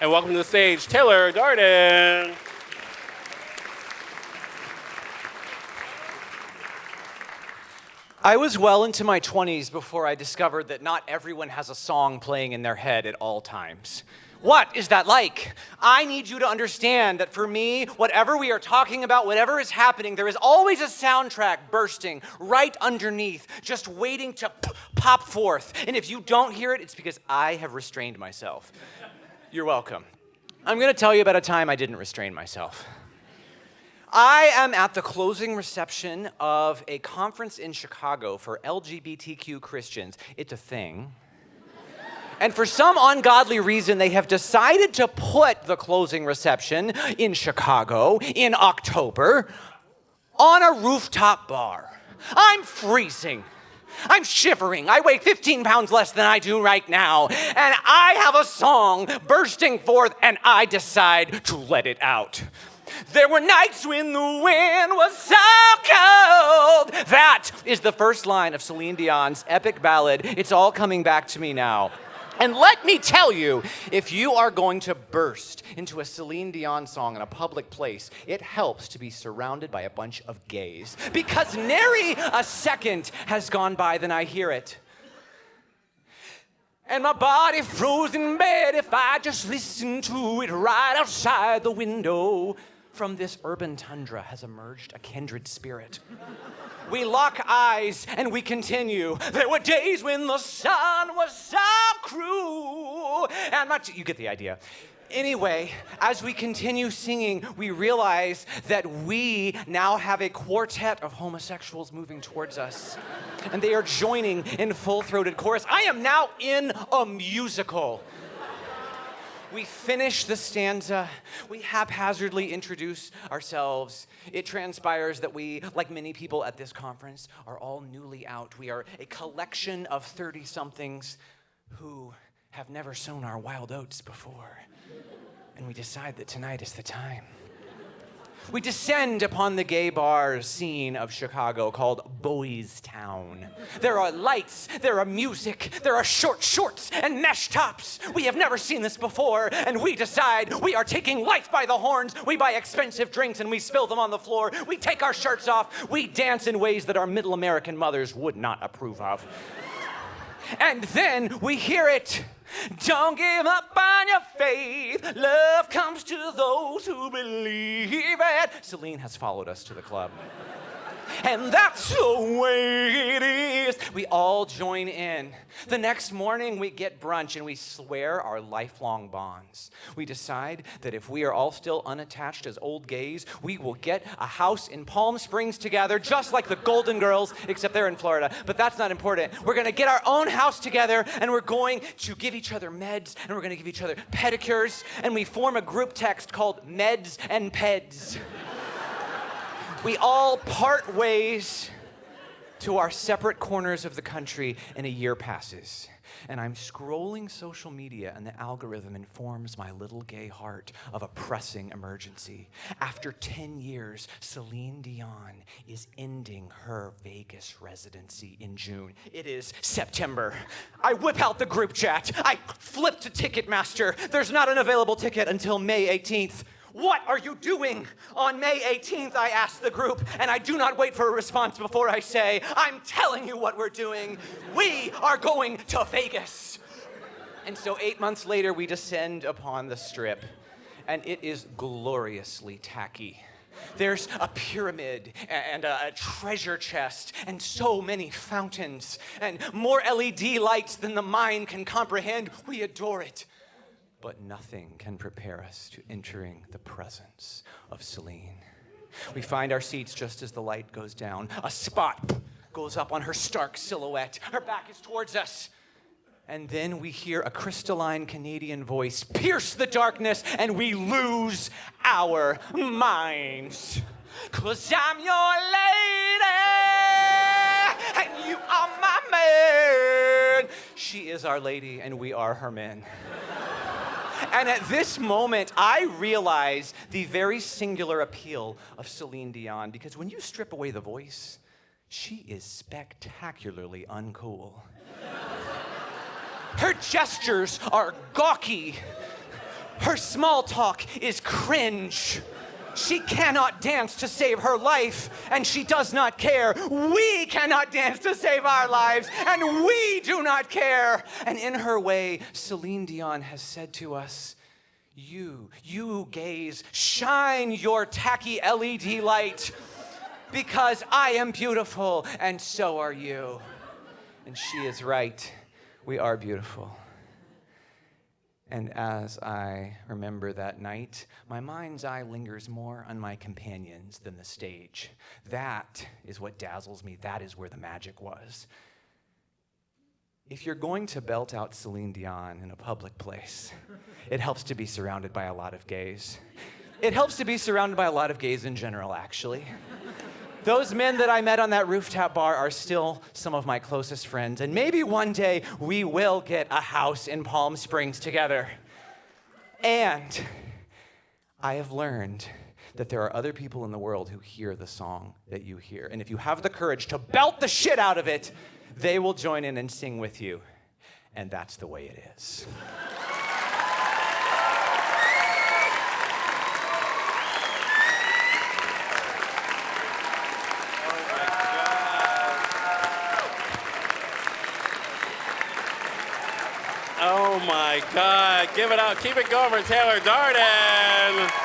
And welcome to the stage, Taylor Garden. I was well into my 20s before I discovered that not everyone has a song playing in their head at all times. What is that like? I need you to understand that for me, whatever we are talking about, whatever is happening, there is always a soundtrack bursting right underneath, just waiting to pop forth. And if you don't hear it, it's because I have restrained myself. You're welcome. I'm going to tell you about a time I didn't restrain myself. I am at the closing reception of a conference in Chicago for LGBTQ Christians. It's a thing. And for some ungodly reason, they have decided to put the closing reception in Chicago in October on a rooftop bar. I'm freezing. I'm shivering. I weigh 15 pounds less than I do right now. And I have a song bursting forth, and I decide to let it out. There were nights when the wind was so cold. That is the first line of Celine Dion's epic ballad, It's All Coming Back to Me Now. And let me tell you, if you are going to burst into a Celine Dion song in a public place, it helps to be surrounded by a bunch of gays. Because nary a second has gone by than I hear it. And my body froze in bed if I just listened to it right outside the window. From this urban tundra has emerged a kindred spirit. We lock eyes and we continue. There were days when the sun was so cruel. And you get the idea. Anyway, as we continue singing, we realize that we now have a quartet of homosexuals moving towards us. And they are joining in full-throated chorus. I am now in a musical. We finish the stanza. We haphazardly introduce ourselves. It transpires that we, like many people at this conference, are all newly out. We are a collection of 30-somethings who have never sown our wild oats before. And we decide that tonight is the time. We descend upon the gay bar scene of Chicago called Boys Town. There are lights, there are music, there are short shorts and mesh tops. We have never seen this before, and we decide we are taking life by the horns. We buy expensive drinks and we spill them on the floor. We take our shirts off. We dance in ways that our middle American mothers would not approve of. And then we hear it. Don't give up on your faith. Love comes to those who believe it. Celine has followed us to the club. And that's the way it is. We all join in. The next morning, we get brunch and we swear our lifelong bonds. We decide that if we are all still unattached as old gays, we will get a house in Palm Springs together, just like the Golden Girls, except they're in Florida. But that's not important. We're going to get our own house together, and we're going to give each other meds, and we're going to give each other pedicures, and we form a group text called Meds and Peds. We all part ways to our separate corners of the country, and a year passes. And I'm scrolling social media, and the algorithm informs my little gay heart of a pressing emergency. After 10 years, Celine Dion is ending her Vegas residency in June. It is September. I whip out the group chat. I flip to Ticketmaster. There's not an available ticket until May 18th. What are you doing on May 18th, I ask the group, and I do not wait for a response before I say, I'm telling you what we're doing. We are going to Vegas. And so 8 months later, we descend upon the Strip, and it is gloriously tacky. There's a pyramid and a treasure chest and so many fountains and more LED lights than the mind can comprehend. We adore it. But nothing can prepare us to entering the presence of Celine. We find our seats just as the light goes down. A spot goes up on her stark silhouette. Her back is towards us. And then we hear a crystalline Canadian voice pierce the darkness, and we lose our minds. 'Cause I'm your lady, and you are my man. She is our lady, and we are her men. And at this moment, I realize the very singular appeal of Celine Dion, because when you strip away the voice, she is spectacularly uncool. Her gestures are gawky. Her small talk is cringe. She cannot dance to save her life, and she does not care. We cannot dance to save our lives, and we do not care. And in her way, Celine Dion has said to us, you gays, shine your tacky LED light, because I am beautiful, and so are you. And she is right. We are beautiful. And as I remember that night, my mind's eye lingers more on my companions than the stage. That is what dazzles me. That is where the magic was. If you're going to belt out Celine Dion in a public place, it helps to be surrounded by a lot of gays. It helps to be surrounded by a lot of gays in general, actually. Those men that I met on that rooftop bar are still some of my closest friends, and maybe one day we will get a house in Palm Springs together. And I have learned that there are other people in the world who hear the song that you hear, and if you have the courage to belt the shit out of it, they will join in and sing with you, and that's the way it is. Oh my God. Give it up. Keep it going for Taylor Darden.